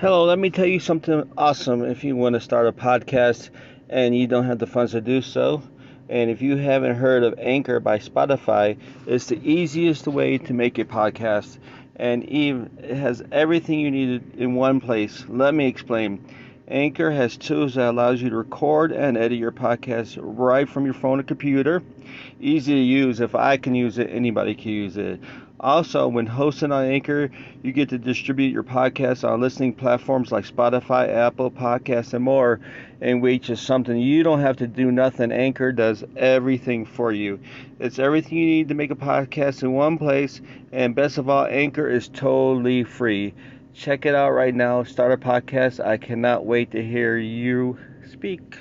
Hello, let me tell you something awesome if you want to start a podcast and you don't have the funds to do so. And if you haven't heard of Anchor by Spotify, it's the easiest way to make a podcast. And even it has everything you need in one place. Let me explain. Anchor has tools that allows you to record and edit your podcast right from your phone or computer. Easy to use. If I can use it, anybody can use it. Also, when hosting on Anchor, you get to distribute your podcast on listening platforms like Spotify, Apple Podcasts, and more, and which is something you don't have to do nothing. Anchor does everything for you. It's everything you need to make a podcast in one place, and best of all, Anchor is totally free. Check it out right now. Start a podcast. I cannot wait to hear you speak.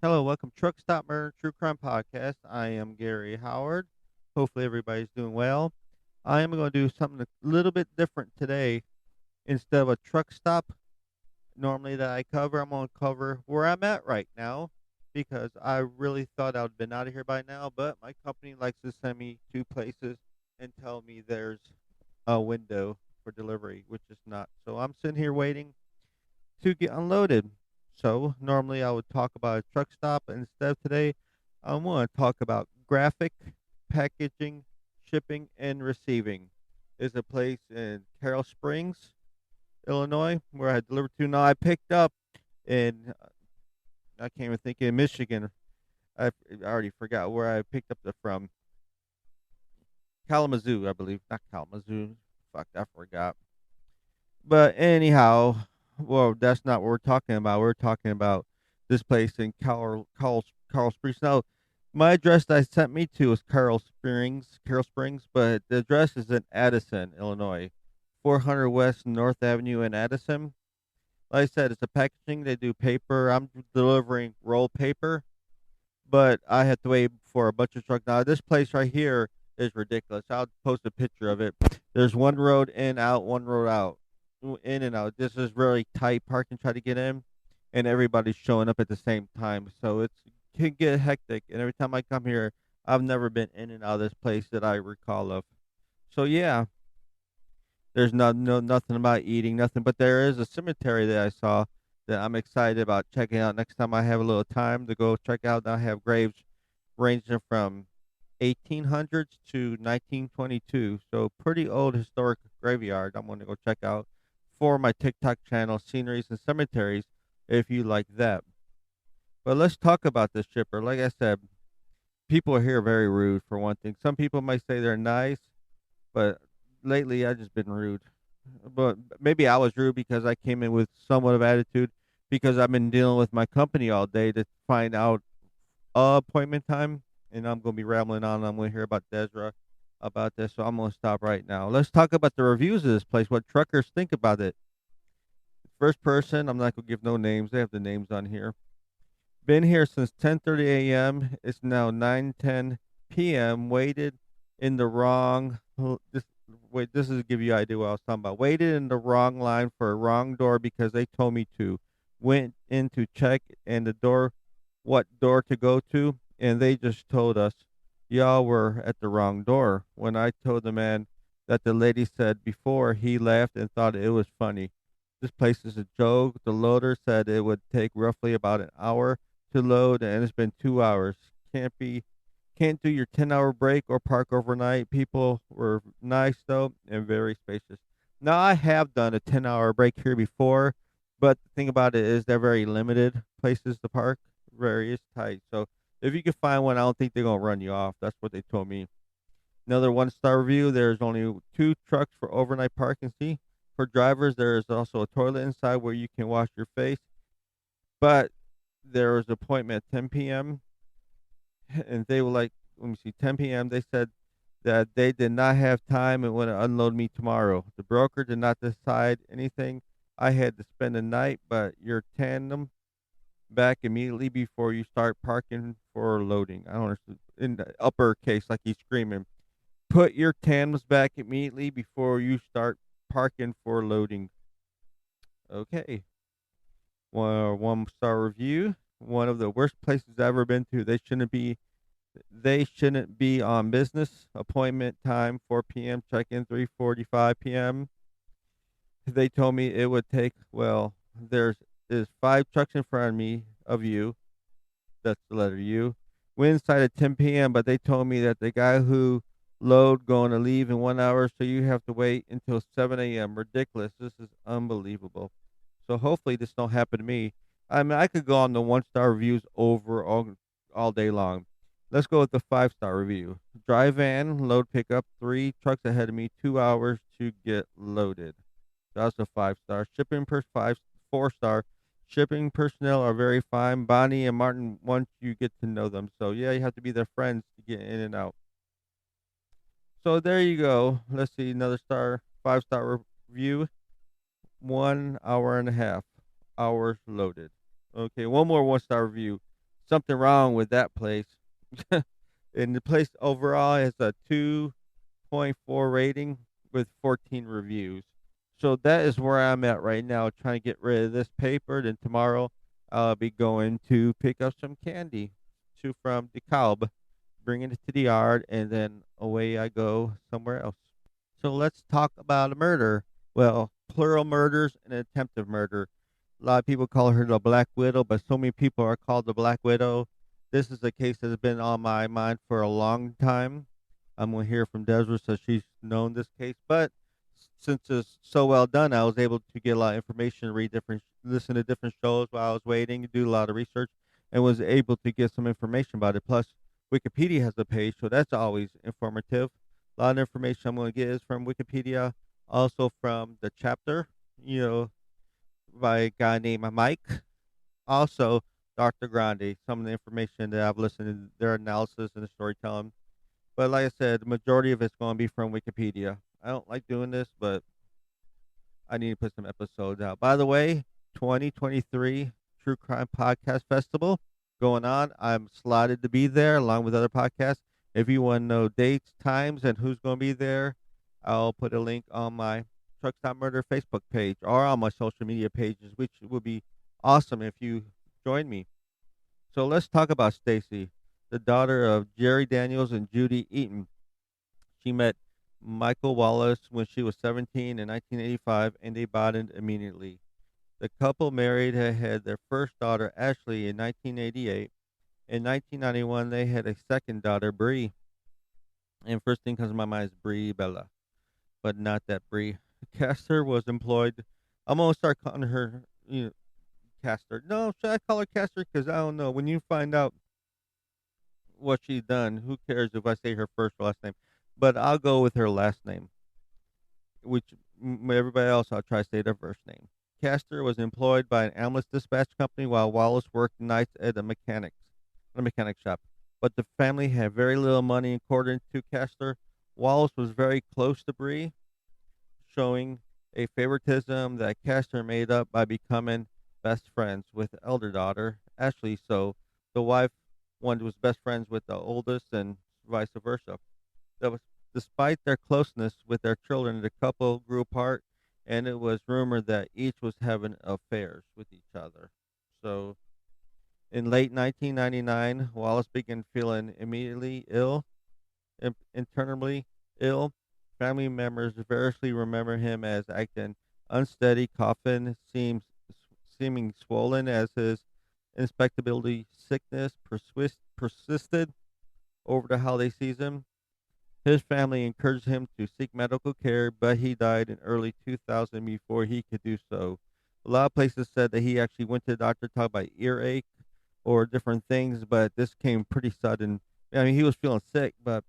Hello, welcome Truck Stop Murder True Crime Podcast. I am Gary Howard. Hopefully everybody's doing well. I am going to do something a little bit different today. Instead of a truck stop normally that I cover, I'm going to cover where I'm at right now because I really thought I'd been out of here by now, but my company likes to send me to places and tell me there's a window for delivery, which is not. So I'm sitting here waiting to get unloaded. So normally I would talk about a truck stop. Instead of today, I want to talk about graphic packaging, shipping, and receiving. Is a place in Carroll Springs, Illinois, where I delivered to. Now I picked up in I can't even think in Michigan. I already forgot where I picked up the from. Kalamazoo, I believe, not Kalamazoo. Fuck, I forgot. But anyhow, well, that's not what we're talking about. We're talking about this place in Carl Springs. Now, my address that I sent me to is Carroll Springs, but the address is in Addison, Illinois, 400 West North Avenue in Addison. Like I said, it's a packaging. They do paper. I'm delivering roll paper, but I had to wait for a bunch of trucks. Now, this place right here is ridiculous. I'll post a picture of it. There's one road in, out, one road out, in and out. This is really tight parking, try to get in, and everybody's showing up at the same time. So it can get hectic. And every time I come here, I've never been in and out of this place that I recall of. So yeah, there's nothing about eating, nothing. But there is a cemetery that I saw that I'm excited about checking out next time I have a little time to go check out. I have graves ranging from 1800s to 1922, so pretty old historic graveyard. I'm going to go check out for my TikTok channel, Sceneries and Cemeteries, if you like that. But let's talk about this shipper. Like I said, people here are very rude for one thing. Some people might say they're nice, but lately I've just been rude. But maybe I was rude because I came in with somewhat of attitude because I've been dealing with my company all day to find out appointment time, and I'm going to be rambling on. I'm going to hear about Desra about this, so I'm going to stop right now. Let's talk about the reviews of this place, what truckers think about it. First person, I'm not going to give no names. They have the names on here. Been here since 10:30 a.m. It's now 9:10 p.m. Waited in the wrong. This is to give you an idea what I was talking about. Waited in the wrong line for a wrong door because they told me to. Went in to check and the door, what door to go to, and they just told us y'all were at the wrong door. When I told the man that the lady said before, he laughed and thought it was funny. This place is a joke. The loader said it would take roughly about an hour to load, and it's been 2 hours. Can't do your 10-hour break or park overnight. People were nice though and very spacious. Now I have done a 10-hour break here before, but the thing about it is they're very limited places to park. Very is tight. So if you can find one, I don't think they're gonna run you off. That's what they told me. Another one-star review. There's only 2 trucks for overnight parking. See, for drivers, there is also a toilet inside where you can wash your face. But there was an appointment at 10 p.m. and they were like, let me see, 10 p.m. They said that they did not have time and want to unload me tomorrow. The broker did not decide anything. I had to spend the night, but your tandem back immediately before you start parking for loading. I don't understand. In the upper case, like he's screaming, put your tandems back immediately before you start parking for loading. Okay. One star review. One of the worst places I've ever been to. They shouldn't be on business. Appointment time 4 p.m. Check in 3:45 p.m. They told me it would take, well, there's is 5 trucks in front of me of you. That's the letter U. We're inside at 10 p.m., but they told me that the guy who load going to leave in 1 hour, so you have to wait until 7 a.m. Ridiculous. This is unbelievable. So hopefully this don't happen to me. I mean, I could go on the 1-star reviews over all day long. Let's go with the 5-star review. Dry van, load pickup, 3 trucks ahead of me, 2 hours to get loaded. That's a 5-star. Shipping per 4-star. Shipping personnel are very fine. Bonnie and Martin, once you get to know them. So yeah, you have to be their friends to get in and out. So there you go. Let's see another 5-star review. 1 hour and a half. Hours loaded. Okay, one more 1-star review. Something wrong with that place. And the place overall has a 2.4 rating with 14 reviews. So that is where I'm at right now, trying to get rid of this paper. Then tomorrow I'll be going to pick up some candy from DeKalb, bringing it to the yard, and then away I go somewhere else. So let's talk about a murder. Well, plural murders and attempted murder. A lot of people call her the Black Widow, but so many people are called the Black Widow. This is a case that has been on my mind for a long time. I'm going to hear from Desiree, so she's known this case. But since it's so well done, I was able to get a lot of information, listen to different shows while I was waiting, do a lot of research, and was able to get some information about it. Plus, Wikipedia has a page, so that's always informative. A lot of information I'm going to get is from Wikipedia, also from the chapter, you know, by a guy named Mike. Also, Dr. Grande, some of the information that I've listened to their analysis and the storytelling. But like I said, the majority of it's going to be from Wikipedia. I don't like doing this, but I need to put some episodes out. By the way, 2023 True Crime Podcast Festival going on. I'm slotted to be there along with other podcasts. If you want to know dates, times, and who's going to be there, I'll put a link on my Truck Stop Murder Facebook page or on my social media pages, which would be awesome if you join me. So let's talk about Stacy, the daughter of Jerry Daniels and Judy Eaton. She met Michael Wallace when she was 17 in 1985, and they bonded immediately. The couple married and had their first daughter, Ashley, in 1988. In 1991, they had a second daughter, Bree. And first thing comes to my mind is Bree Bella, but not that Bree. Castor was employed. I'm gonna start calling her, Castor. No, should I call her Castor? Because I don't know. When you find out what she's done, who cares if I say her first or last name? But I'll go with her last name, which everybody else I'll try to say their first name. Castor was employed by an ambulance dispatch company while Wallace worked nights at a mechanic shop. But the family had very little money according to Castor. Wallace was very close to Bree, showing a favoritism that Castor made up by becoming best friends with the elder daughter, Ashley. So the wife one was best friends with the oldest and vice versa. That was despite their closeness with their children, the couple grew apart, and it was rumored that each was having affairs with each other. So in late 1999, Wallace began feeling immediately ill, internally ill. Family members variously remember him as acting unsteady, coughing, seeming swollen as his inspectability sickness persisted over the holiday season. His family encouraged him to seek medical care, but he died in early 2000 before he could do so. A lot of places said that he actually went to the doctor, talked about earache or different things, but this came pretty sudden. I mean, he was feeling sick, but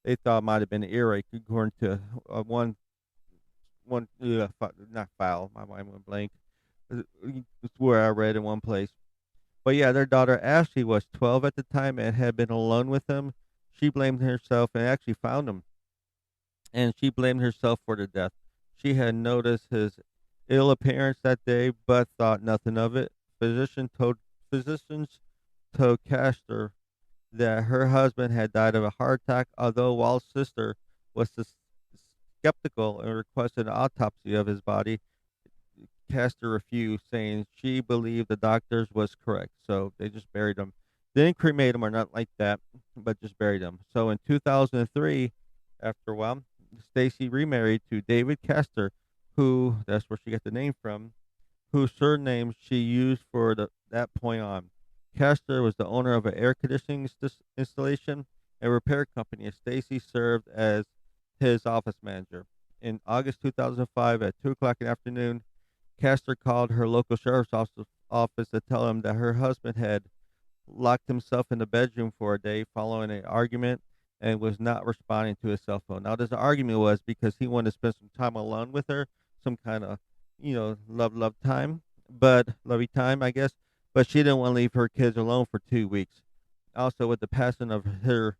they thought it might have been an earache, according to not file. My mind went blank. It's where I read in one place. But yeah, their daughter Ashley was 12 at the time and had been alone with him. She blamed herself and actually found him, and she blamed herself for the death. She had noticed his ill appearance that day, but thought nothing of it. Physicians told Castor that her husband had died of a heart attack, although Walt's sister was skeptical and requested an autopsy of his body. Castor refused, saying she believed the doctors was correct. So they just buried him. They didn't cremate him or not like that, but just buried him. So in 2003, after a while, Stacy remarried to David Castor, who that's where she got the name from, whose surname she used for that point on. Castor was the owner of an air conditioning installation and repair company, and Stacy served as his office manager. In August 2005, at 2 o'clock in the afternoon, Castor called her local sheriff's office to tell him that her husband had locked himself in the bedroom for a day following an argument and was not responding to his cell phone. Now, this argument was because he wanted to spend some time alone with her, some kind of, love time, but lovey time, I guess. But she didn't want to leave her kids alone for 2 weeks. Also, with the passing of her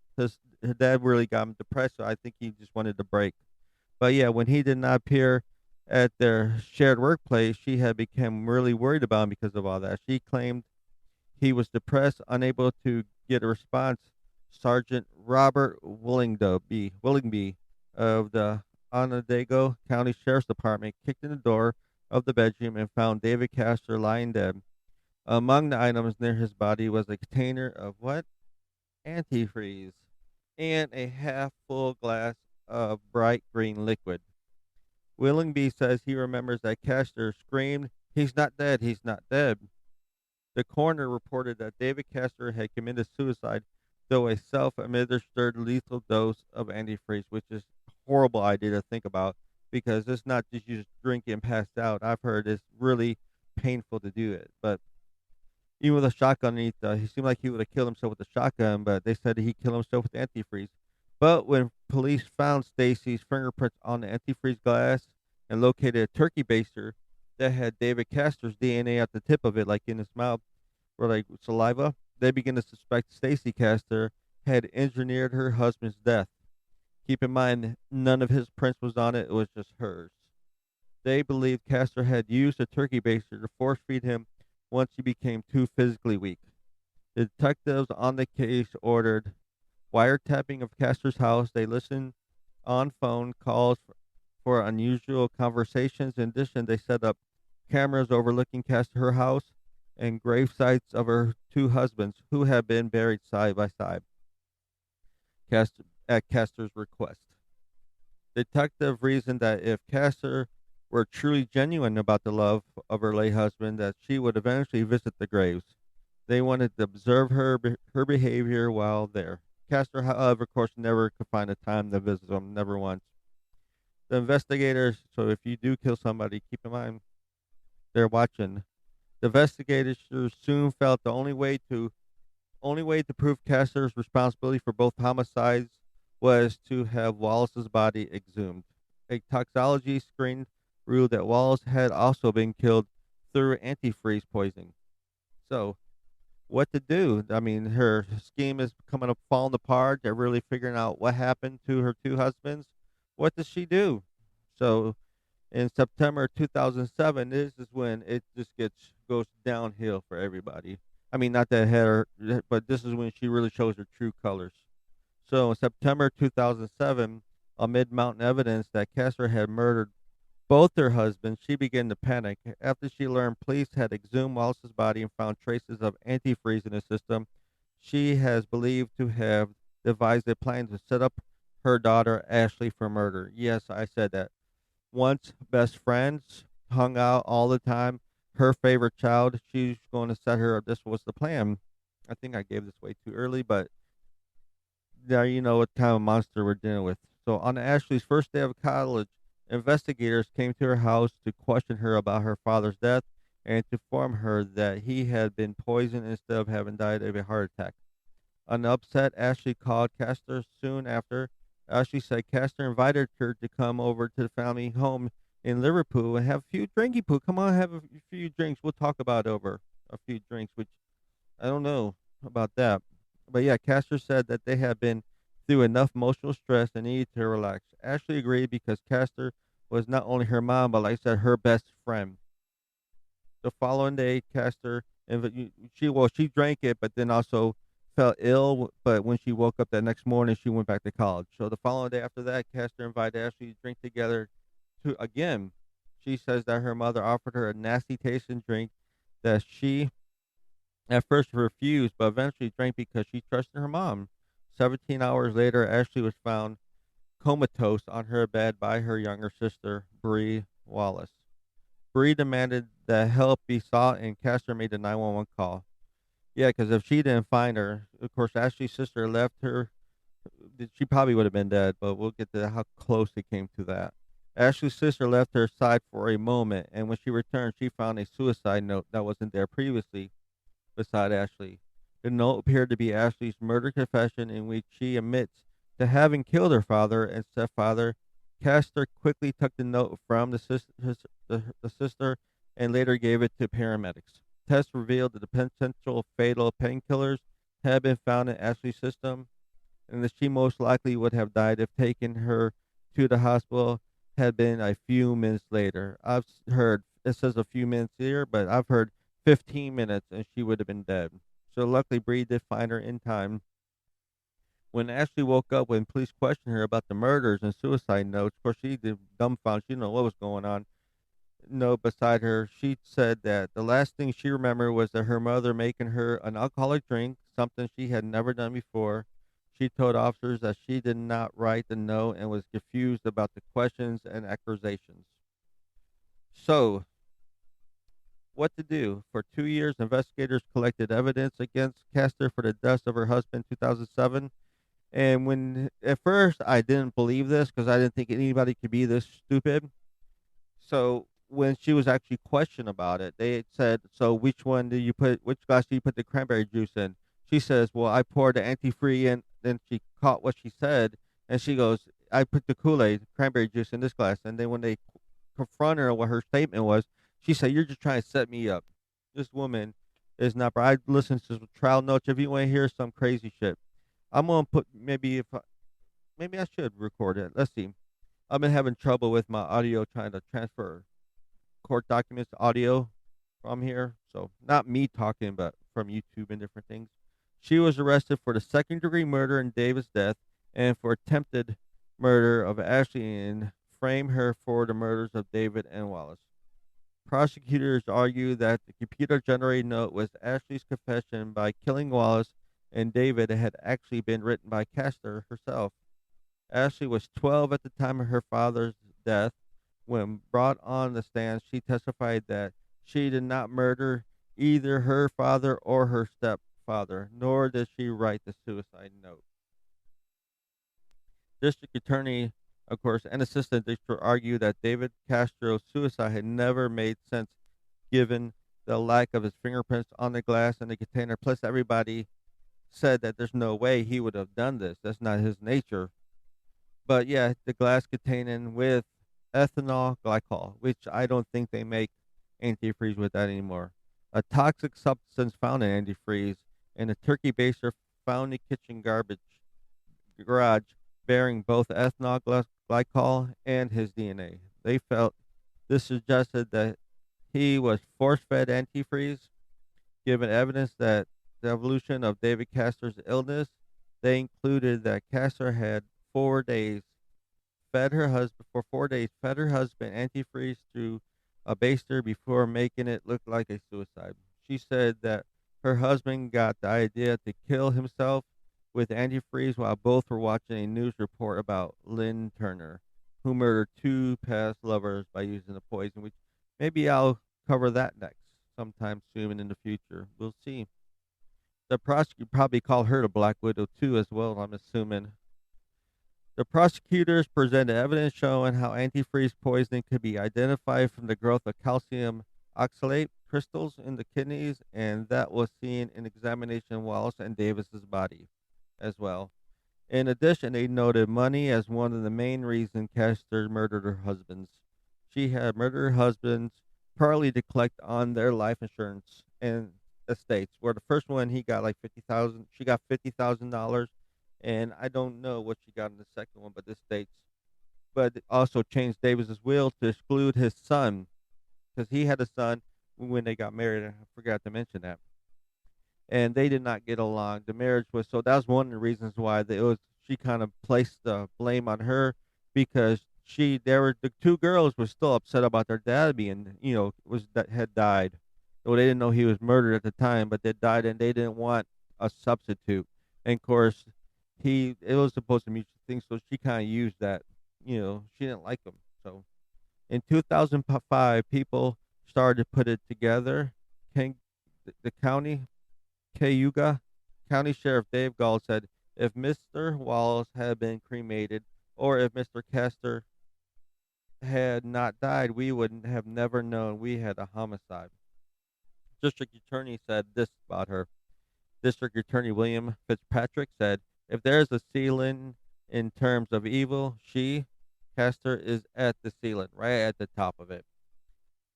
dad really got him depressed, so I think he just wanted to break. But yeah, when he did not appear at their shared workplace, she had become really worried about him because of all that. She claimed he was depressed, unable to get a response. Sergeant Robert Willingby of the Onondaga County Sheriff's Department kicked in the door of the bedroom and found David Castor lying dead. Among the items near his body was a container of what? Antifreeze and a half full glass of bright green liquid. Willingby says he remembers that Castor screamed, "He's not dead, he's not dead." The coroner reported that David Castor had committed suicide through a self-administered lethal dose of antifreeze, which is a horrible idea to think about because it's not just you just drink and pass out. I've heard it's really painful to do it. But even with a shotgun, he seemed like he would have killed himself with a shotgun, but they said he killed himself with antifreeze. But when police found Stacy's fingerprints on the antifreeze glass and located a turkey baster that had David Castor's DNA at the tip of it, like in his mouth or like saliva, they began to suspect Stacey Castor had engineered her husband's death. Keep in mind, none of his prints was on it; it was just hers. They believed Castor had used a turkey baster to force feed him once he became too physically weak. The detectives on the case ordered wiretapping of Castor's house. They listened on phone calls for unusual conversations. In addition, they set up cameras overlooking her house and grave sites of her two husbands who had been buried side by side at Castor's request. Detective reasoned that if Castor were truly genuine about the love of her late husband, that she would eventually visit the graves. They wanted to observe her behavior while there. Castor, however, of course, never could find a time to visit them, never once. The investigators, so if you do kill somebody, keep in mind they're watching. The investigators soon felt the only way to prove Castor's responsibility for both homicides was to have Wallace's body exhumed. A toxicology screen ruled that Wallace had also been killed through antifreeze poisoning. So, what to do? I mean, her scheme is coming up, falling apart. They're really figuring out what happened to her two husbands. What does she do? So, in September 2007, this is when it just goes downhill for everybody. I mean, not that it had her, but this is when she really shows her true colors. So, in September 2007, amid mounting evidence that Castor had murdered both her husbands, she began to panic. After she learned police had exhumed Wallace's body and found traces of antifreeze in his system, she has believed to have devised a plan to set up her daughter Ashley for murder. Yes, I said that. Once best friends, hung out all the time, her favorite child, she's going to set her up. This was the plan. I think I gave this way too early, but now you know what kind of monster we're dealing with. So on Ashley's first day of college, investigators came to her house to question her about her father's death and to inform her that he had been poisoned instead of having died of a heart attack. On the upset, Ashley called Castor soon after. Ashley said Castor invited her to come over to the family home in Liverpool and have a few drinky poo. Come on, have a few drinks. We'll talk about over a few drinks, which I don't know about that. But yeah, Castor said that they had been through enough emotional stress and needed to relax. Ashley agreed because Castor was not only her mom, but like I said, her best friend. The following day, Castor and she drank it, but then also felt ill. But when she woke up that next morning, she went back to college. So the following day after that, Castor invited Ashley to drink together. To again, she says that her mother offered her a nasty tasting drink that she at first refused, but eventually drank because she trusted her mom. 17 hours later, Ashley was found comatose on her bed by her younger sister, Bree. Wallace. Bree demanded that help be sought, and Castor made the 911 call. Yeah, because if she didn't find her, of course, Ashley's sister left her. She probably would have been dead, but we'll get to how close it came to that. Ashley's sister left her side for a moment, and when she returned, she found a suicide note that wasn't there previously beside Ashley. The note appeared to be Ashley's murder confession, in which she admits to having killed her father and stepfather. Castor quickly took the note from the sister and later gave it to paramedics. Tests revealed that the potential fatal painkillers had been found in Ashley's system, and that she most likely would have died if taking her to the hospital had been a few minutes later. Heard it says a few minutes here, but I've heard 15 minutes and she would have been dead. So luckily, Bree did find her in time. When Ashley woke up, when police questioned her about the murders and suicide notes, of course she did dumbfounded. She didn't know what was going on. Note beside her, she said that the last thing she remembered was that her mother making her an alcoholic drink, something she had never done before. She told officers that she did not write the note and was confused about the questions and accusations. So, what to do? For 2 years, investigators collected evidence against Castor for the deaths of her husband in 2007. And when at first I didn't believe this because I didn't think anybody could be this stupid. So when she was actually questioned about it, they said, "So which glass do you put the cranberry juice in?" She says, "Well, I poured the antifreeze in." Then she caught what she said, and she goes, "I put the Kool-Aid, cranberry juice in this glass." And then when they confronted her, what her statement was, she said, "You're just trying to set me up." This woman is not. I listened to some trial notes. If you want to hear some crazy shit, I'm gonna put maybe I should record it. Let's see. I've been having trouble with my audio trying to transfer court documents audio from here. So not me talking, but from YouTube and different things. She was arrested for the second degree murder in David's death and for attempted murder of Ashley and frame her for the murders of David and Wallace. Prosecutors argue that the computer generated note was Ashley's confession by killing Wallace, and David had actually been written by Castor herself. Ashley was 12 at the time of her father's death. When brought on the stand, she testified that she did not murder either her father or her stepfather, nor did she write the suicide note. District Attorney, of course, and Assistant District argued that David Castro's suicide had never made sense given the lack of his fingerprints on the glass and the container. Plus, everybody said that there's no way he would have done this. That's not his nature. But yeah, the glass containing with ethanol glycol, which I don't think they make antifreeze with that anymore. A toxic substance found in antifreeze, and a turkey baster found in the kitchen garbage garage bearing both ethanol glycol and his DNA. They felt this suggested that he was force fed antifreeze. Given evidence that the evolution of David Castor's illness, they included that Castor had 4 days fed her husband for 4 days, fed her husband antifreeze through a baster before making it look like a suicide. She said that her husband got the idea to kill himself with antifreeze while both were watching a news report about Lynn Turner, who murdered two past lovers by using the poison, which maybe I'll cover that next sometime soon in the future. We'll see. The prosecutor probably called her the Black Widow too, as well, I'm assuming. The prosecutors presented evidence showing how antifreeze poisoning could be identified from the growth of calcium oxalate crystals in the kidneys, and that was seen in examination of Wallace and Davis's body as well. In addition, they noted money as one of the main reasons Castor murdered her husbands. She had murdered her husbands partly to collect on their life insurance and estates. Where the first one he got like 50,000, she got $50,000, and I don't know what she got in the second one, but this states. But it also changed Davis's will to exclude his son because he had a son when they got married. I forgot to mention that, and they did not get along. The marriage was so that was one of the reasons why it was. She kind of placed the blame on her because the two girls were still upset about their dad being was that had died. Well, they didn't know he was murdered at the time, but they died, and they didn't want a substitute. And of course, it was supposed to be mutual thing, so she kind of used that. She didn't like him, so In 2005, people started to put it together. King, the county, Cayuga County Sheriff Dave Gall said if Mr. Wallace had been cremated or if Mr. Castor had not died, we would have never known we had a homicide. District Attorney said this about her. District Attorney William Fitzpatrick said, if there is a ceiling in terms of evil, Castor, is at the ceiling, right at the top of it.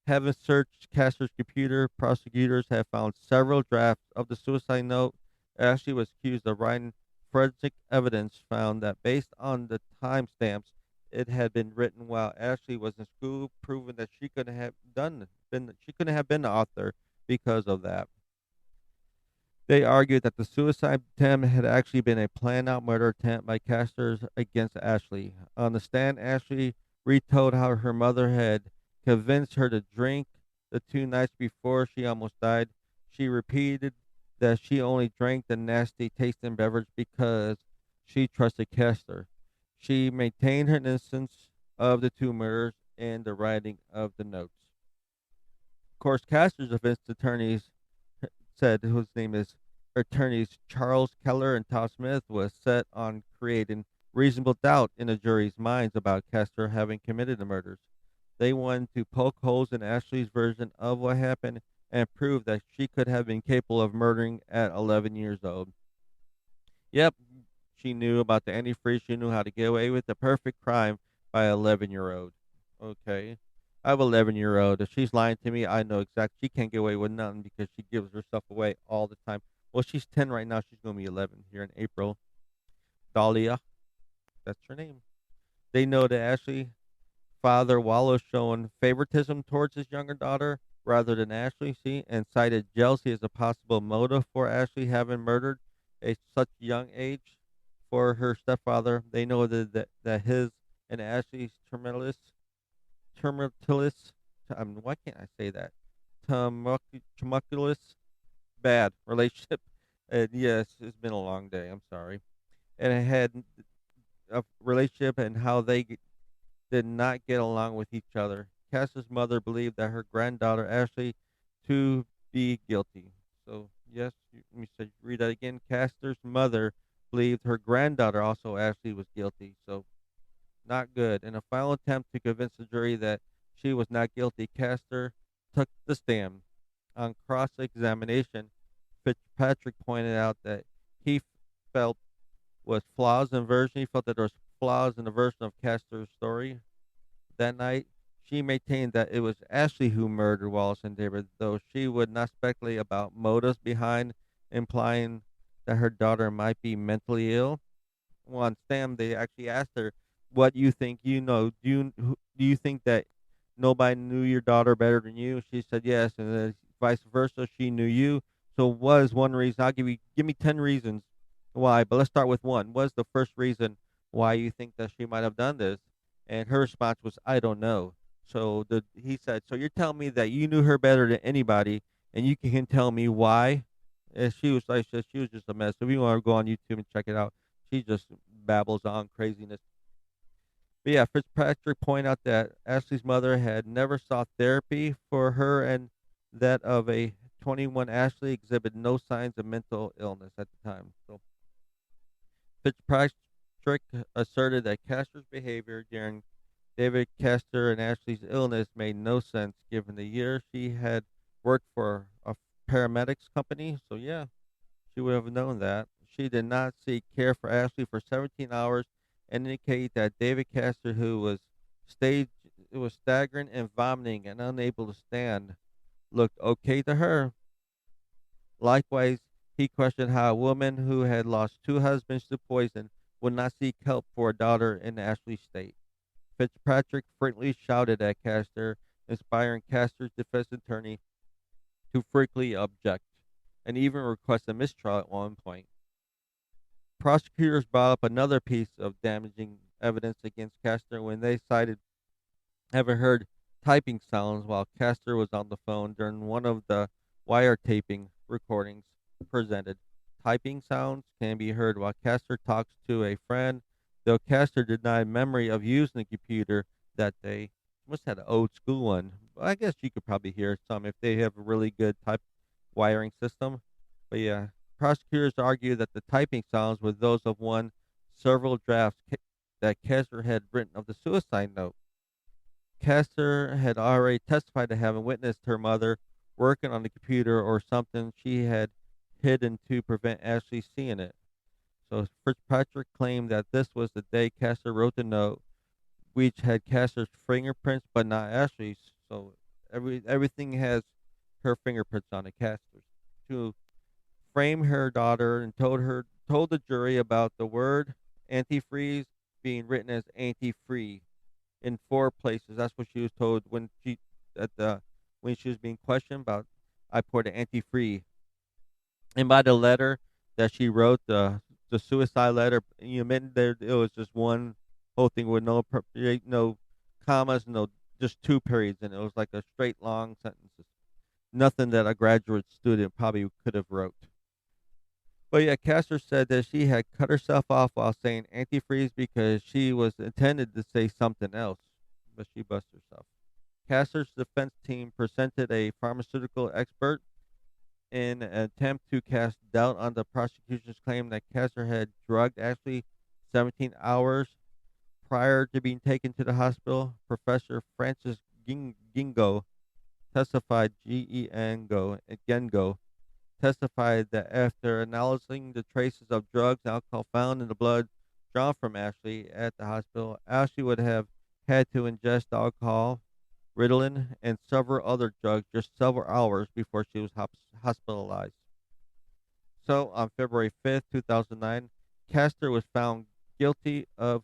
Having searched Castor's computer, prosecutors have found several drafts of the suicide note. Ashley was accused of writing. Forensic evidence found that based on the timestamps, it had been written while Ashley was in school, proving that she couldn't have been the author because of that. They argued that the suicide attempt had actually been a planned out murder attempt by Castors against Ashley. On the stand, Ashley retold how her mother had convinced her to drink the 2 nights before she almost died. She repeated that she only drank the nasty tasting beverage because she trusted Castor. She maintained her innocence of the two murders and the writing of the notes. Of course, Castor's defense attorneys said, whose name is attorneys Charles Keller and Todd Smith, was set on creating reasonable doubt in the jury's minds about Castor having committed the murders. They wanted to poke holes in Ashley's version of what happened and prove that she could have been capable of murdering at 11 years old. Yep, she knew about the antifreeze. She knew how to get away with the perfect crime by an 11-year-old. Okay. I have an 11-year-old. If she's lying to me, I know exactly. She can't get away with nothing because she gives herself away all the time. Well, she's 10 right now. She's going to be 11 here in April. Dahlia, that's her name. They know that Ashley father Wallace showing favoritism towards his younger daughter rather than Ashley, see, and cited jealousy as a possible motive for Ashley having murdered at such young age for her stepfather. They know that his and Ashley's tumultuous, why can't I say that? Tumultuous, bad relationship. And yes, it's been a long day. I'm sorry. And it had a relationship and how did not get along with each other. Cass's mother believed that her granddaughter Ashley to be guilty. So yes, let me read that again. Castor's mother believed her granddaughter also Ashley was guilty. So not good. In a final attempt to convince the jury that she was not guilty, Castor took the stand. On cross examination, Fitzpatrick pointed out that he felt was flaws in version. He felt that there was flaws in the version of Castor's story. That night, she maintained that it was Ashley who murdered Wallace and David, though she would not speculate about motives behind, implying that her daughter might be mentally ill. Well, on Stam, they actually asked her, "What you think you know? Do you think that nobody knew your daughter better than you?" She said yes, and then vice versa. She knew you. So, what is one reason? Give me 10 reasons why, but let's start with one. What is the first reason why you think that she might have done this? And her response was, "I don't know." So he said, "So you're telling me that you knew her better than anybody, and you can tell me why?" And she was like, she was just a mess. If you want to go on YouTube and check it out, she just babbles on craziness. But yeah, Fitzpatrick pointed out that Ashley's mother had never sought therapy for her and that of a 21 Ashley exhibited no signs of mental illness at the time. So Fitzpatrick asserted that Castor's behavior during David Castor and Ashley's illness made no sense given the year she had worked for a paramedics company. So yeah, she would have known that. She did not seek care for Ashley for 17 hours and indicate that David Castor, who stage was staggering and vomiting and unable to stand, looked okay to her. Likewise, he questioned how a woman who had lost two husbands to poison would not seek help for a daughter in Ashley's state. Fitzpatrick frequently shouted at Castor, inspiring Castor's defense attorney to frequently object and even request a mistrial at one point. Prosecutors brought up another piece of damaging evidence against Castor when they cited having heard typing sounds while Castor was on the phone during one of the wiretapping recordings presented. Typing sounds can be heard while Castor talks to a friend, though Castor denied memory of using the computer that day. must have had an old school one. I guess you could probably hear some if they have a really good type wiring system. But yeah, prosecutors argue that the typing sounds were those of one several drafts that Kessler had written of the suicide note. Castor had already testified to having witnessed her mother working on the computer or something she had hidden to prevent Ashley seeing it. So Fitzpatrick claimed that this was the day Castor wrote the note, which had Castor's fingerprints but not Ashley's. So everything has her fingerprints on it, Castor's. To frame her daughter and told the jury about the word antifreeze being written as anti-free in four places. That's what she was told at the when she was being questioned about. I poured an anti-free, and by the letter that she wrote, the suicide letter, you meant there it was just one whole thing with no commas, no just two periods, and it was like a straight long sentences. Nothing that a graduate student probably could have wrote. But yeah, Castor said that she had cut herself off while saying antifreeze because she was intended to say something else, but she busted herself. Castor's defense team presented a pharmaceutical expert in an attempt to cast doubt on the prosecution's claim that Castor had drugged Ashley 17 hours prior to being taken to the hospital. Professor Francis Gingo testified, Gengo testified that after analyzing the traces of drugs and alcohol found in the blood drawn from Ashley at the hospital, Ashley would have had to ingest alcohol, Ritalin, and several other drugs just several hours before she was hospitalized. So, on February 5th, 2009, Castor was found guilty of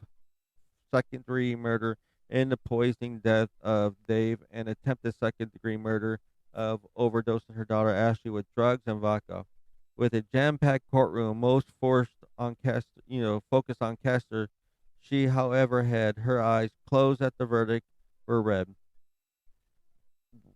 second-degree murder in the poisoning death of Dave and attempted second-degree murder of overdosing her daughter Ashley with drugs and vodka. With a jam-packed courtroom, most forced on Castor, focused on Castor, she, however, had her eyes closed at the verdict were read.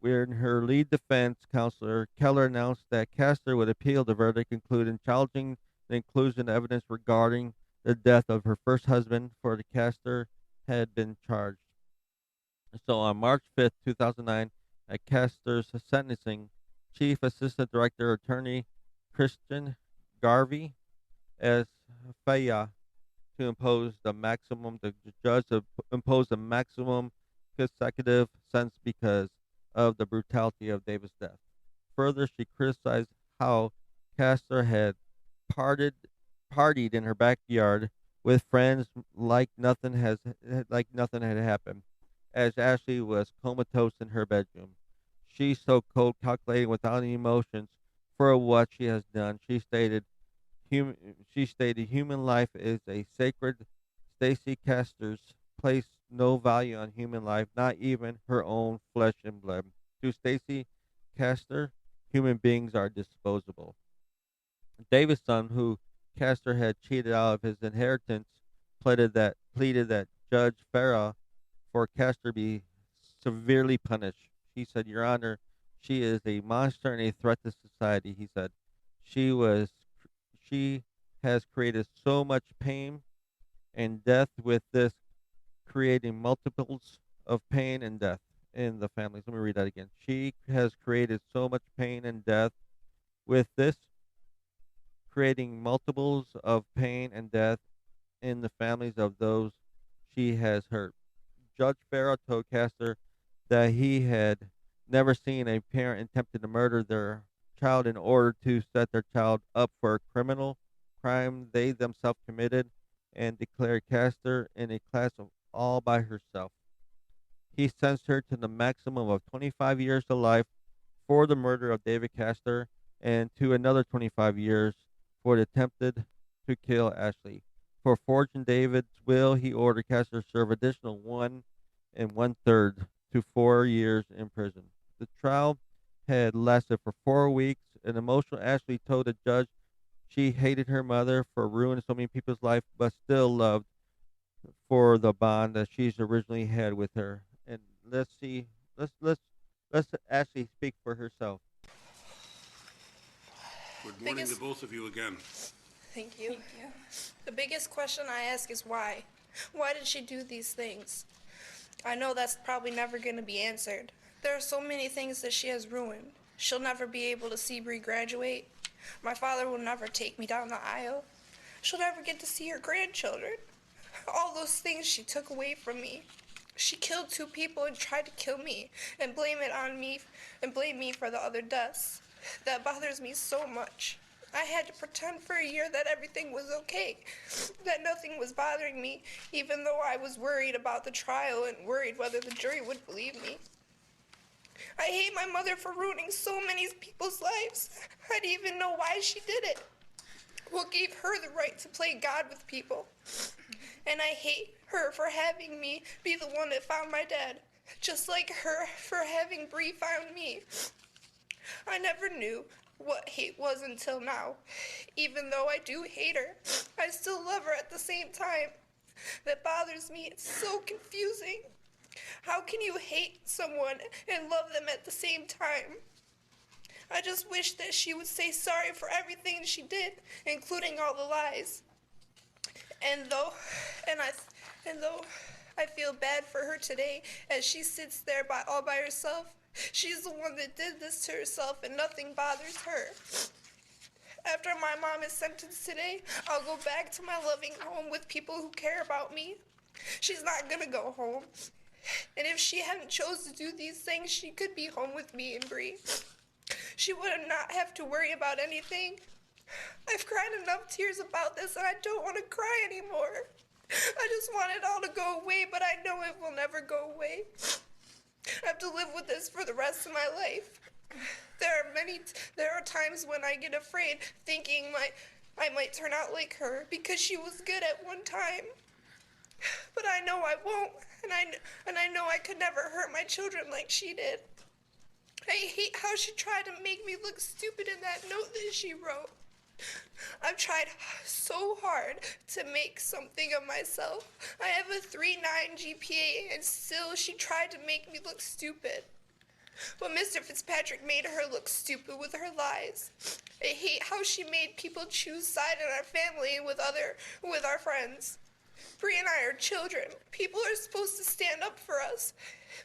When her lead defense counsel Keller announced that Castor would appeal the verdict, including challenging the inclusion of evidence regarding the death of her first husband, for the Castor had been charged. So on March 5th, 2009, at Castor's sentencing, Chief Assistant Director Attorney Christian Garvey as Faya to impose the judge to impose the maximum consecutive sentence because of the brutality of David's death. Further, she criticized how Castor had parted, partied in her backyard with friends like nothing had happened, as Ashley was comatose in her bedroom. She's so cold, calculating, without any emotions for what she has done. Human, she stated, human life is a sacred. Stacey Castor's placed no value on human life, not even her own flesh and blood. To Stacey Castor, human beings are disposable. David's son, who Castor had cheated out of his inheritance, pleaded that Judge Farah for Castor be severely punished. He said, Your Honor, she is a monster and a threat to society. He said, she was she has created so much pain and death with this, creating multiples of pain and death in the families. Let me read that again. She has created so much pain and death with this, creating multiples of pain and death in the families of those she has hurt. Judge Farrell told Castor that he had never seen a parent attempting to murder their child in order to set their child up for a criminal crime they themselves committed, and declared Castor in a class of all by herself. He sentenced her to the maximum of 25 years to life for the murder of David Castor and to another 25 years for the attempted to kill Ashley. For forging David's will, he ordered Castor to serve additional 1 1/3 to 4 years in prison. The trial had lasted for 4 weeks. An emotional Ashley told the judge she hated her mother for ruining so many people's life, but still loved for the bond that she's originally had with her. And let's see, let's Ashley speak for herself. Good morning to both of you again. Thank you. The biggest question I ask is why? Why did she do these things? I know that's probably never going to be answered. There are so many things that she has ruined. She'll never be able to see Bree graduate. My father will never take me down the aisle. She'll never get to see her grandchildren. All those things she took away from me. She killed 2 people and tried to kill me and blame it on me and blame me for the other deaths. That bothers me so much. I had to pretend for a year that everything was okay, that nothing was bothering me, even though I was worried about the trial and worried whether the jury would believe me. I hate my mother for ruining so many people's lives. I didn't even know why she did it. What gave her the right to play God with people? And I hate her for having me be the one that found my dad, just like her for having Bree found me. I never knew what hate was until now. Even though I do hate her, I still love her at the same time. That bothers me. It's so confusing. How can you hate someone and love them at the same time? I just wish that she would say sorry for everything she did, including all the lies. And though I feel bad for her today as she sits there all by herself, she's the one that did this to herself and nothing bothers her. After my mom is sentenced today, I'll go back to my loving home with people who care about me. She's not gonna go home. And if she hadn't chose to do these things, she could be home with me and Bree. She would not have to worry about anything. I've cried enough tears about this and I don't want to cry anymore. I just want it all to go away, but I know it will never go away. I have to live with this for the rest of my life. There are times when I get afraid, thinking I might turn out like her because she was good at one time. But I know I won't, and I know I could never hurt my children like she did. I hate how she tried to make me look stupid in that note that she wrote. I've tried so hard to make something of myself. I have a 3.9 GPA, and still she tried to make me look stupid. But Mr. Fitzpatrick made her look stupid with her lies. I hate how she made people choose side in our family and with our friends. Bree and I are children. People are supposed to stand up for us.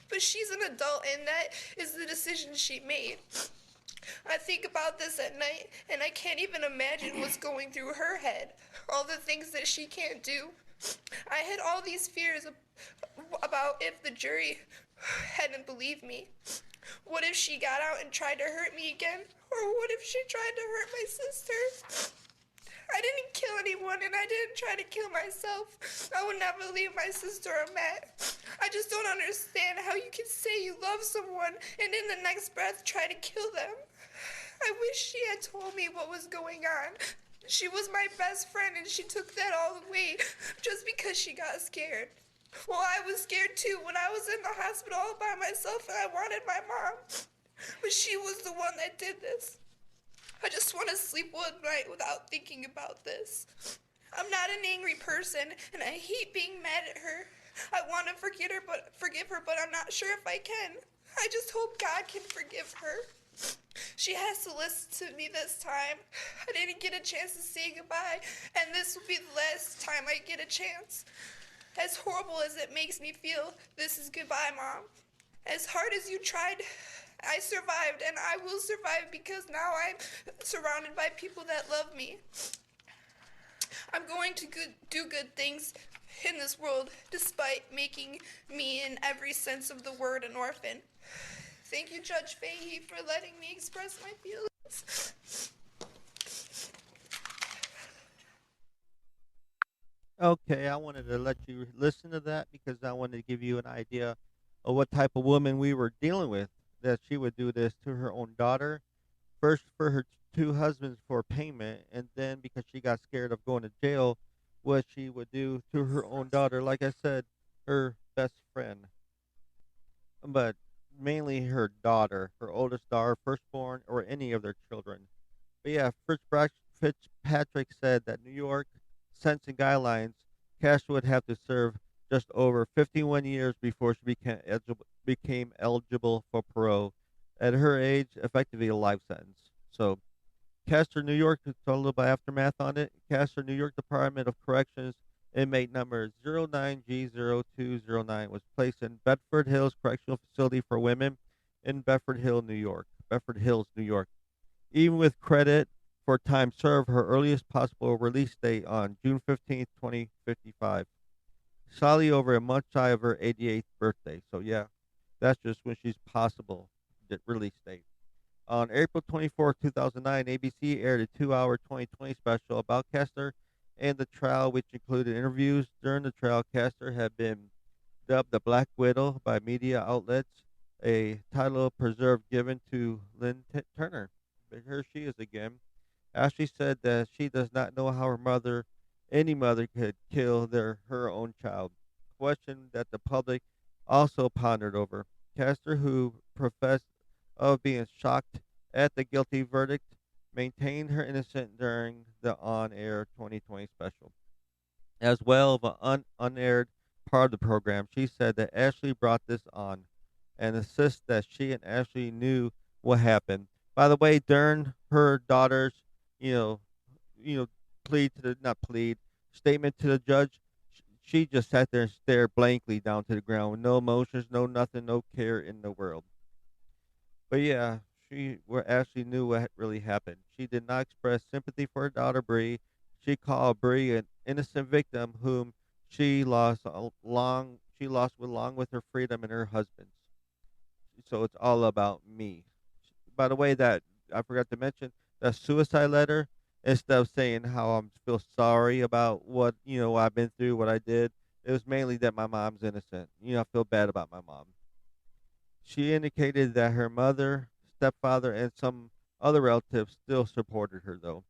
But she's an adult, and that is the decision she made. I think about this at night, and I can't even imagine what's going through her head. All the things that she can't do. I had all these fears about if the jury hadn't believed me. What if she got out and tried to hurt me again? Or what if she tried to hurt my sister? I didn't kill anyone, and I didn't try to kill myself. I would never leave my sister or Matt. I just don't understand how you can say you love someone and in the next breath try to kill them. I wish she had told me what was going on. She was my best friend, and she took that all away just because she got scared. Well, I was scared too when I was in the hospital all by myself and I wanted my mom. But she was the one that did this. I just want to sleep one night without thinking about this. I'm not an angry person, and I hate being mad at her. I want to forgive her, but I'm not sure if I can. I just hope God can forgive her. She has to listen to me this time. I didn't get a chance to say goodbye, and this will be the last time I get a chance. As horrible as it makes me feel, this is goodbye, Mom. As hard as you tried, I survived, and I will survive because now I'm surrounded by people that love me. I'm going to do good things in this world, despite making me, in every sense of the word, an orphan. Thank you, Judge Fahey, for letting me express my feelings. Okay, I wanted to let you listen to that because I wanted to give you an idea of what type of woman we were dealing with. That she would do this to her own daughter, first for her 2 husbands for payment, and then because she got scared of going to jail, what she would do to her own daughter. Like I said, her best friend, but mainly her daughter, her oldest daughter, firstborn, or any of their children. But yeah, Fitzpatrick said that New York sentencing guidelines, Castro would have to serve just over 51 years before she became eligible for parole. At her age, effectively a life sentence. So, Castor, New York, to talk a little bit aftermath on it. Castor, New York Department of Corrections Inmate number 09G0209 was placed in Bedford Hills Correctional Facility for Women in Bedford Hills, New York. Even with credit for time served, her earliest possible release date on June 15th, 2055. Slightly over a month shy of her 88th birthday. So yeah, that's just when she's possible release date. On April 24th, 2009, ABC aired a 2-hour 2020 special about Castor and the trial, which included interviews. During the trial, Castor had been dubbed the Black Widow by media outlets, a title preserved given to Lynn Turner. But here she is again. Ashley said that she does not know how any mother, could kill her own child. Question that the public also pondered over. Castor, who professed of being shocked at the guilty verdict, maintained her innocence during the on-air 2020 special. As well as an unaired part of the program, she said that Ashley brought this on and insists that she and Ashley knew what happened. By the way, during her daughter's, you know, you know, plead to the not plead statement to the judge, she just sat there and stared blankly down to the ground with no emotions, no nothing, no care in the world. But yeah, she actually knew what really happened. She did not express sympathy for her daughter Bree. She called Bree an innocent victim whom she lost along with her freedom and her husband's. So it's all about me. By the way, that I forgot to mention, that suicide letter, instead of saying how I feel sorry about what I've been through, what I did, it was mainly that my mom's innocent. I feel bad about my mom. She indicated that her mother, stepfather, and some other relatives still supported her, though.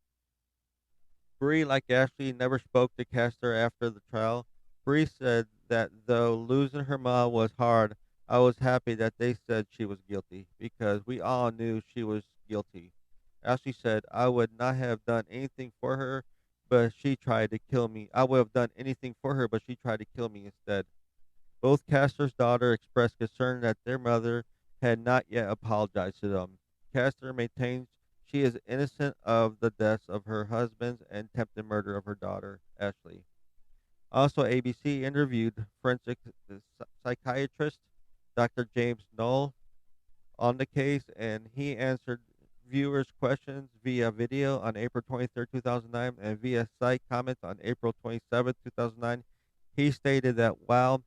Bree, like Ashley, never spoke to Castor after the trial. Bree said that though losing her mom was hard, I was happy that they said she was guilty because we all knew she was guilty. Ashley said, I would not have done anything for her, but she tried to kill me. I would have done anything for her, but she tried to kill me instead. Both Castor's daughter expressed concern that their mother had not yet apologized to them. Castor maintains she is innocent of the deaths of her husband and attempted murder of her daughter, Ashley. Also, ABC interviewed forensic psychiatrist Dr. James Knoll on the case, and he answered viewers' questions via video on April 23rd, 2009, and via site comments on April 27th, 2009. He stated that while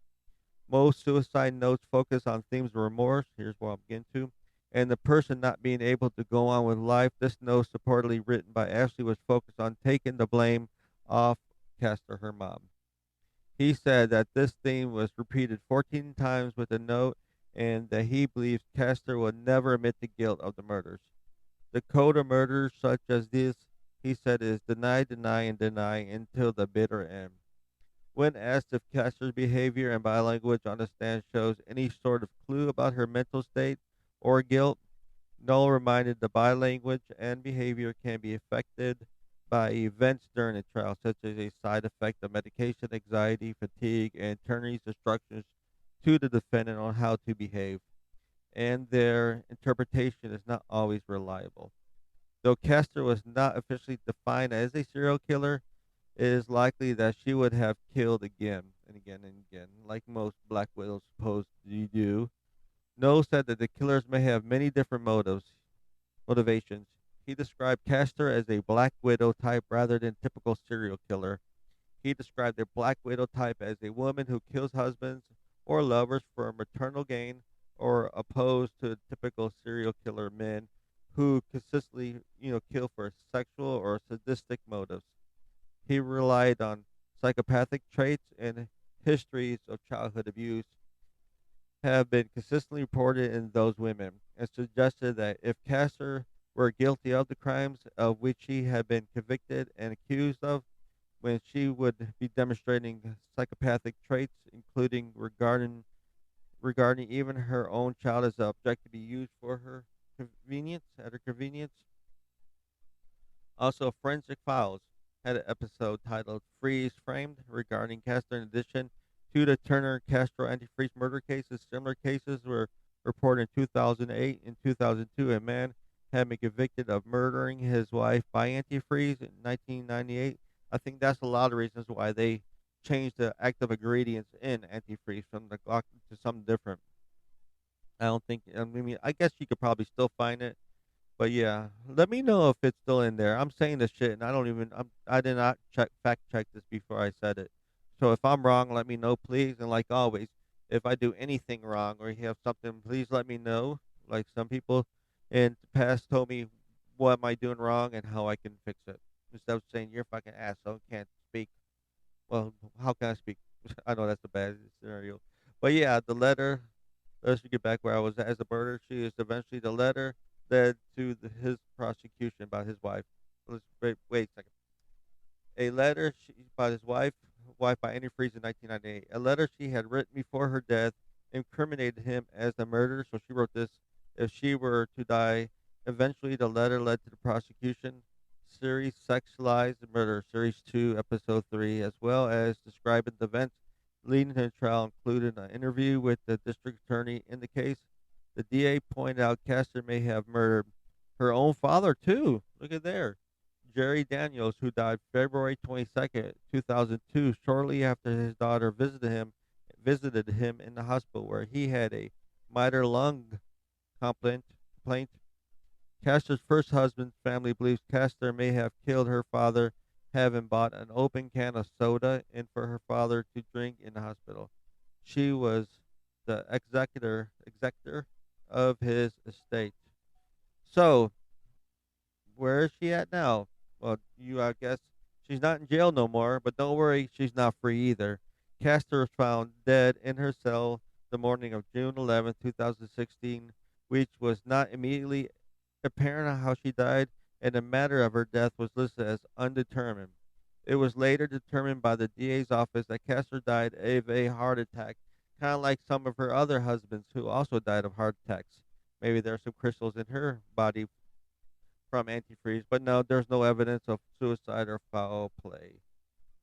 most suicide notes focus on themes of remorse. Here's what I'm getting to. And the person not being able to go on with life. This note, supposedly written by Ashley, was focused on taking the blame off Castor, her mom. He said that this theme was repeated 14 times with the note and that he believes Castor would never admit the guilt of the murders. The code of murders such as this, he said, is deny, deny, and deny until the bitter end. When asked if Castor's behavior and body language on the stand shows any sort of clue about her mental state or guilt, Knoll reminded the body language and behavior can be affected by events during a trial, such as a side effect of medication, anxiety, fatigue, and attorney's instructions to the defendant on how to behave, and their interpretation is not always reliable. Though Castor was not officially defined as a serial killer, it is likely that she would have killed again and again and again, like most Black Widows supposedly do. Noel said that the killers may have many different motivations. He described Castor as a Black Widow type rather than typical serial killer. He described a Black Widow type as a woman who kills husbands or lovers for maternal gain, or opposed to typical serial killer men who consistently, kill for sexual or sadistic motives. He relied on psychopathic traits and histories of childhood abuse have been consistently reported in those women, and suggested that if Castor were guilty of the crimes of which she had been convicted and accused of, when she would be demonstrating psychopathic traits, including regarding even her own child as an object to be used for her convenience at her convenience. Also, Forensic Files had an episode titled Freeze Framed regarding Castor. In addition to the Turner Castro antifreeze murder cases, similar cases were reported in 2008 and 2002. A man had been convicted of murdering his wife by antifreeze in 1998. I think that's a lot of reasons why they change the active ingredients in antifreeze from the Glock to something different. I don't think. I mean, I guess you could probably still find it, but yeah, let me know if it's still in there. I'm saying this shit, and I don't even. I did not fact check this before I said it. So if I'm wrong, let me know, please. And like always, if I do anything wrong or you have something, please let me know. Like some people in the past told me what am I doing wrong and how I can fix it. Instead of saying you're a fucking asshole, can't speak. Well, how can I speak? I know that's a bad scenario, but yeah, the letter. Let's get back where I was at. As a murder, she is eventually the letter led to his prosecution by his wife. Let's wait a second. A letter by his wife by antifreeze in 1998. A letter she had written before her death incriminated him as the murderer. So she wrote this. If she were to die, eventually the letter led to the prosecution series Sexualized Murder, Series 2, Episode 3, as well as describing the events leading to the trial, included an interview with the district attorney in the case. The DA pointed out Castor may have murdered her own father, too. Look at there. Jerry Daniels, who died February 22nd, 2002, shortly after his daughter visited him in the hospital where he had a minor lung complaint. Castor's first husband's family believes Castor may have killed her father, having bought an open can of soda and for her father to drink in the hospital. She was the executor of his estate. So, where is she at now? Well, I guess she's not in jail no more, but don't worry, she's not free either. Castor was found dead in her cell the morning of June 11th, 2016, which was not immediately apparent on how she died, and the matter of her death was listed as undetermined. It was later determined by the DA's office that Castor died of a heart attack, kind of like some of her other husbands who also died of heart attacks. Maybe there are some crystals in her body from antifreeze, but no, there's no evidence of suicide or foul play.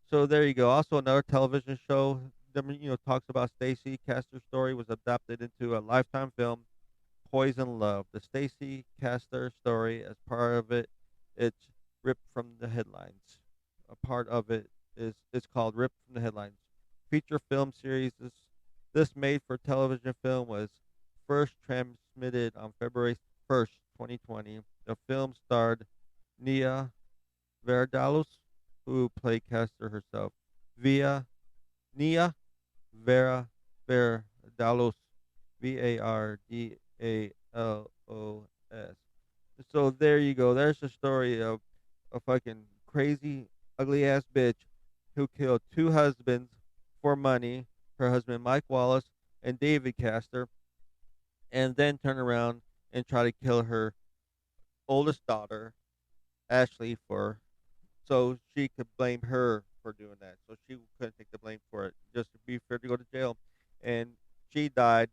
So there you go. Also, another television show that talks about Stacey Castor's story was adapted into a Lifetime film, Poison Love. The Stacey Castor story, as part of it, it's ripped from the headlines. A part of it is it's called Ripped from the Headlines. Feature film series. This made-for-television film was first transmitted on February 1st, 2020. The film starred Nia Vardalos, who played Castor herself. Via Nia Vera Vardalos, Vardalos. So there you go. There's the story of a fucking crazy, ugly ass bitch who killed two husbands for money. Her husband Mike Wallace and David Castor, and then turn around and try to kill her oldest daughter, Ashley, for so she could blame her for doing that. So she couldn't take the blame for it, just to be fair to go to jail. And she died,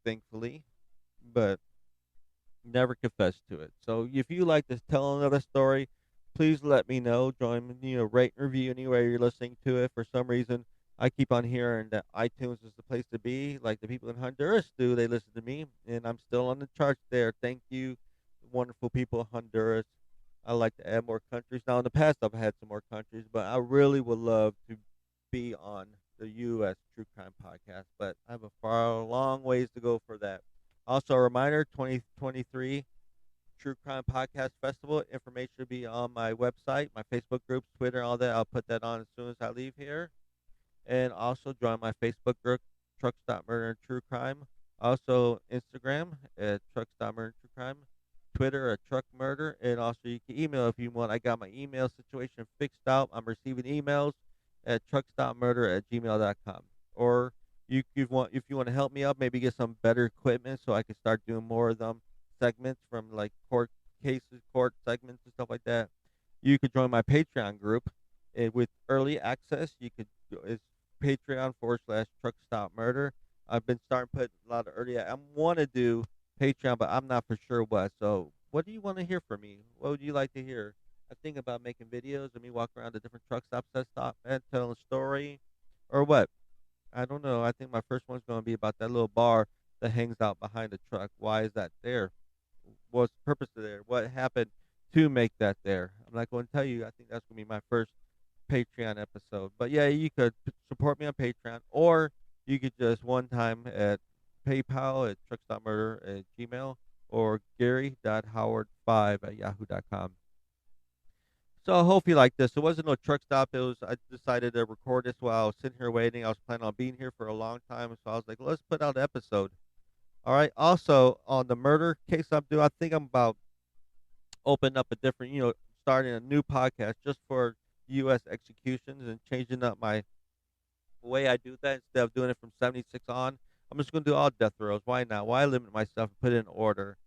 thankfully, but never confessed to it. So if you like to tell another story, please let me know. Join me, rate and review anywhere you're listening to it. For some reason, I keep on hearing that iTunes is the place to be, like the people in Honduras do. They listen to me, and I'm still on the charts there. Thank you, wonderful people of Honduras. I like to add more countries. Now, in the past, I've had some more countries, but I really would love to be on the U.S. True Crime Podcast, but I have a long ways to go for that. Also, a reminder, 2023 True Crime Podcast Festival. Information will be on my website, my Facebook groups, Twitter, all that. I'll put that on as soon as I leave here. And also join my Facebook group, Truck Stop Murder and True Crime. Also, Instagram at Truck Stop Murder and True Crime. Twitter at Truck Murder. And also, you can email if you want. I got my email situation fixed out. I'm receiving emails at truckstopmurder@gmail.com. Or if you want to help me out, maybe get some better equipment so I can start doing more of them segments from like court cases, court segments and stuff like that. You could join my Patreon group with early access. It's Patreon/Truck Stop Murder. I've been starting to put a lot of early. I want to do Patreon, but I'm not for sure what. So, what do you want to hear from me? What would you like to hear? I think about making videos of me walking around the different truck stops that stop and telling a story, or what? I don't know. I think my first one's going to be about that little bar that hangs out behind the truck. Why is that there? What's the purpose of there? What happened to make that there? I'm not going to tell you. I think that's going to be my first Patreon episode. But yeah, you could support me on Patreon, or you could just one time at PayPal at trucks.murder at gmail, or gary.howard5 at yahoo.com. So I hope you like this. It wasn't no truck stop. It was I decided to record this while I was sitting here waiting. I was planning on being here for a long time, so I was like, let's put out an episode. All right. Also on the murder case I'm doing, I think I'm about opening up a different, starting a new podcast just for U.S. executions and changing up my way I do that instead of doing it from 76 on. I'm just going to do all death rows. Why not? Why limit myself and put it in order?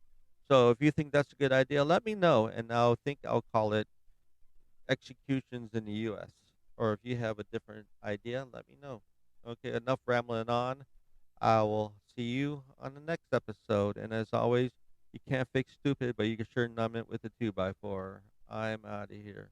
So if you think that's a good idea, let me know, and I'll call it executions in the U.S. Or if you have a different idea, let me know. Okay, enough rambling on. I will see you on the next episode. And as always, you can't fix stupid, but you can sure numb it with a 2x4. I'm out of here.